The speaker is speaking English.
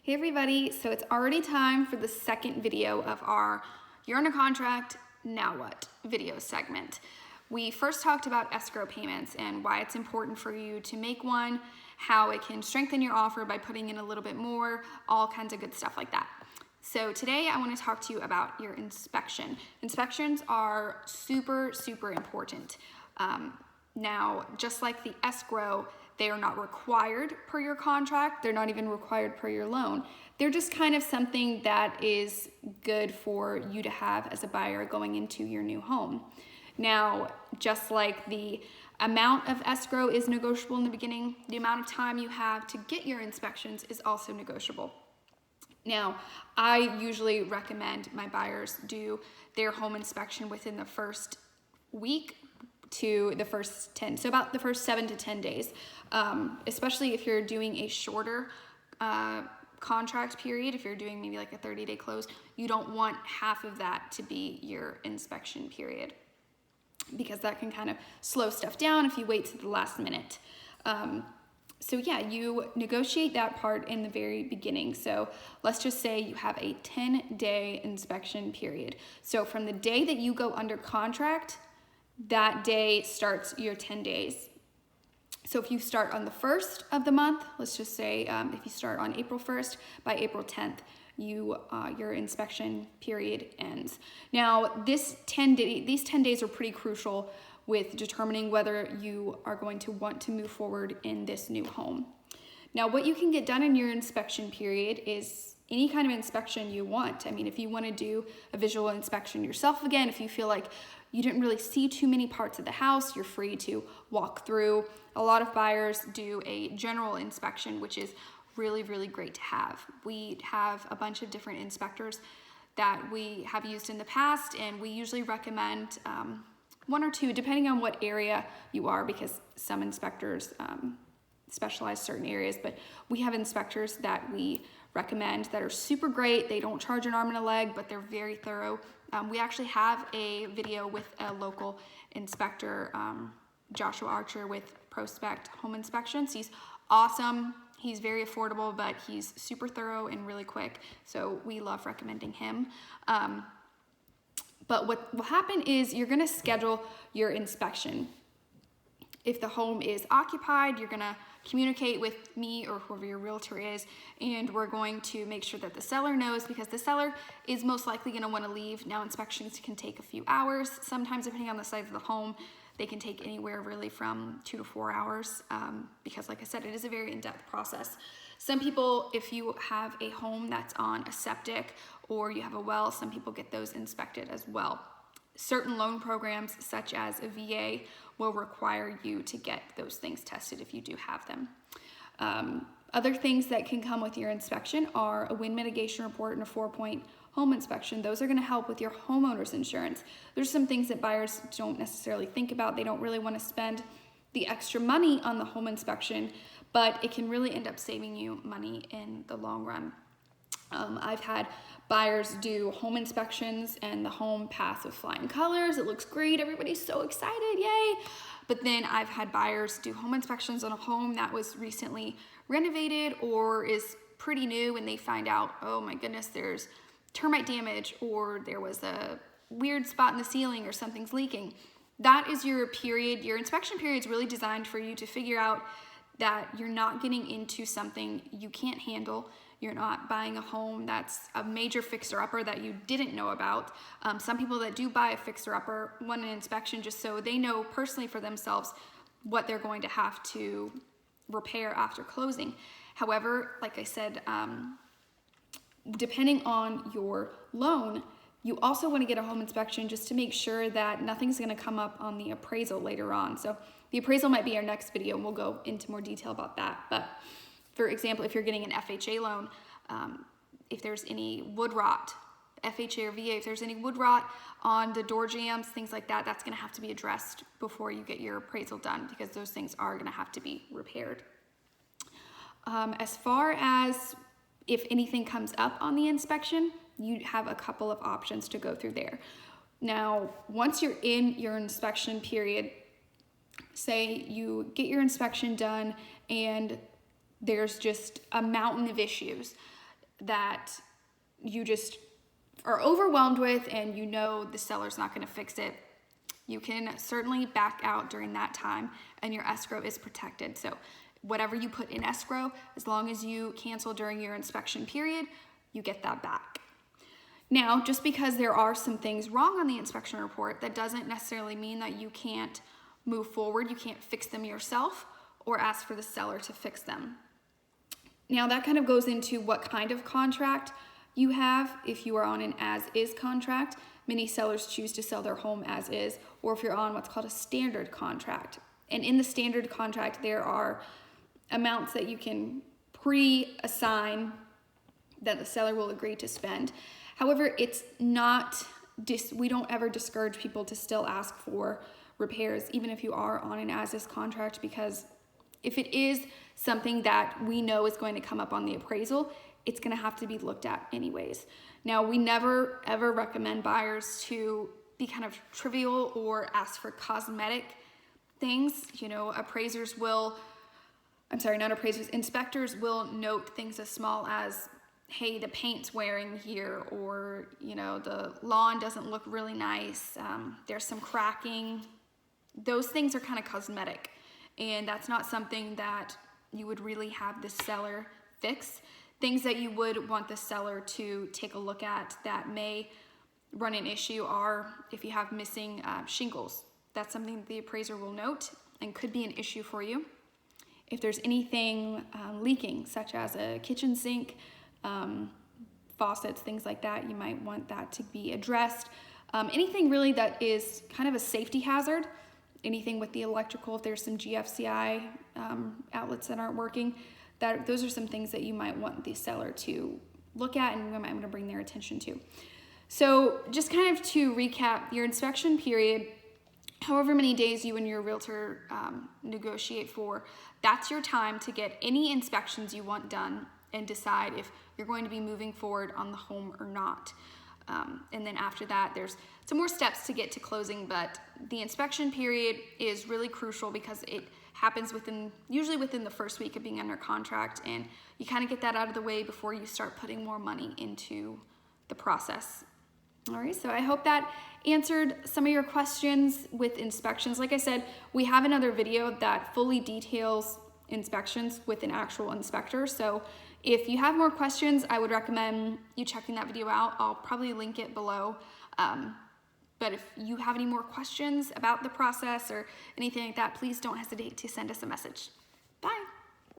Hey everybody, so it's already time for the second video of our You're Under Contract, Now What video segment. We first talked about escrow payments and why it's important for you to make one, how it can strengthen your offer by putting in a little bit more, all kinds of good stuff like that. So today I want to talk to you about your inspection. Inspections are super important. Now, just like the escrow, they are not required per your contract. They're not even required per your loan. They're just kind of something that is good for you to have as a buyer going into your new home. Now, just like the amount of escrow is negotiable in the beginning, the amount of time you have to get your inspections is also negotiable. Now, I usually recommend my buyers do their home inspection within the first week to the first 10, so about the first 7 to 10 days, especially if you're doing a shorter contract period. If you're doing maybe like a 30-day close, you don't want half of that to be your inspection period, because that can kind of slow stuff down if you wait to the last minute. So yeah, you negotiate that part in the very beginning. So let's just say you have a 10-day inspection period. So from the day that you go under contract, that day starts your 10 days. So if you start on the 1st of the month, let's just say if you start on April 1st, by April 10th, your inspection period ends. Now, these 10 days are pretty crucial with determining whether you are going to want to move forward in this new home. Now, what you can get done in your inspection period is any kind of inspection you want. I mean, if you want to do a visual inspection yourself again, if you feel like you didn't really see too many parts of the house, you're free to walk through. A lot of buyers do a general inspection, which is really great to have. We have a bunch of different inspectors that we have used in the past, and we usually recommend one or two, depending on what area you are, because some inspectors specialize certain areas, but we have inspectors that we recommend that are super great. They don't charge an arm and a leg, but they're very thorough. We actually have a video with a local inspector, Joshua Archer with Prospect Home Inspections. He's awesome. He's very affordable, but he's super thorough and really quick. So we love recommending him. But what will happen is you're gonna schedule your inspection. If the home is occupied, you're gonna communicate with me or whoever your realtor is, and we're going to make sure that the seller knows, because the seller is most likely gonna wanna leave. Now, inspections can take a few hours. Sometimes, depending on the size of the home, they can take anywhere really from 2 to 4 hours, because like I said, it is a very in-depth process. Some people, if you have a home that's on a septic or you have a well, some people get those inspected as well. Certain loan programs, such as a VA, will require you to get those things tested if you do have them. Other things that can come with your inspection are a wind mitigation report and a 4-point home inspection. Those are going to help with your homeowner's insurance. There's some things that buyers don't necessarily think about. They don't really want to spend the extra money on the home inspection, but it can really end up saving you money in the long run. I've had buyers do home inspections and the home pass with flying colors. It looks great. Everybody's so excited. Yay. But then I've had buyers do home inspections on a home that was recently renovated or is pretty new, and they find out, oh my goodness, there's termite damage, or there was a weird spot in the ceiling, or something's leaking. That is your period. Your inspection period is really designed for you to figure out that you're not getting into something you can't handle. You're not buying a home that's a major fixer-upper that you didn't know about. Some people that do buy a fixer-upper want an inspection just so they know personally for themselves what they're going to have to repair after closing. However, like I said, depending on your loan, you also want to get a home inspection just to make sure that nothing's going to come up on the appraisal later on. So the appraisal might be our next video, and we'll go into more detail about that. But for example, if you're getting an FHA loan, if there's any wood rot, FHA or VA, if there's any wood rot on the door jambs, things like that, that's going to have to be addressed before you get your appraisal done, because those things are going to have to be repaired. As far as if anything comes up on the inspection, you have a couple of options to go through there. Now, once you're in your inspection period, say you get your inspection done and there's just a mountain of issues. that you just are overwhelmed with and you know the seller's not going to fix it, you can certainly back out during that time and your escrow is protected. So whatever you put in escrow, as long as you cancel during your inspection period, you get that back. Now, just because there are some things wrong on the inspection report, that doesn't necessarily mean that you can't move forward. You can't fix them yourself or ask for the seller to fix them. Now, that kind of goes into what kind of contract you have. If you are on an as-is contract, many sellers choose to sell their home as is, or if you're on what's called a standard contract. And in the standard contract, there are amounts that you can pre-assign that the seller will agree to spend. However, it's not, we don't ever discourage people to still ask for repairs, even if you are on an as-is contract, because if it is something that we know is going to come up on the appraisal, it's going to have to be looked at anyways. Now, we never ever recommend buyers to be kind of trivial or ask for cosmetic things. You know, inspectors will note things as small as, hey, the paint's wearing here, or, you know, the lawn doesn't look really nice, there's some cracking. Those things are kind of cosmetic, and that's not something that you would really have the seller fix. Things that you would want the seller to take a look at that may run an issue are if you have missing shingles. That's something that the appraiser will note and could be an issue for you. If there's anything leaking, such as a kitchen sink, faucets, things like that, you might want that to be addressed. Anything really that is kind of a safety hazard, anything with the electrical, if there's some GFCI outlets that aren't working, those are some things that you might want the seller to look at and you might want to bring their attention to. So just kind of to recap, your inspection period, however many days you and your realtor negotiate for, that's your time to get any inspections you want done and decide if you're going to be moving forward on the home or not. And then after that, there's some more steps to get to closing, but the inspection period is really crucial because it happens usually within the first week of being under contract, and you kind of get that out of the way before you start putting more money into the process. All right, so I hope that answered some of your questions with inspections. Like I said, we have another video that fully details inspections with an actual inspector. So if you have more questions, I would recommend you checking that video out. I'll probably link it below. But if you have any more questions about the process or anything like that, please don't hesitate to send us a message. Bye.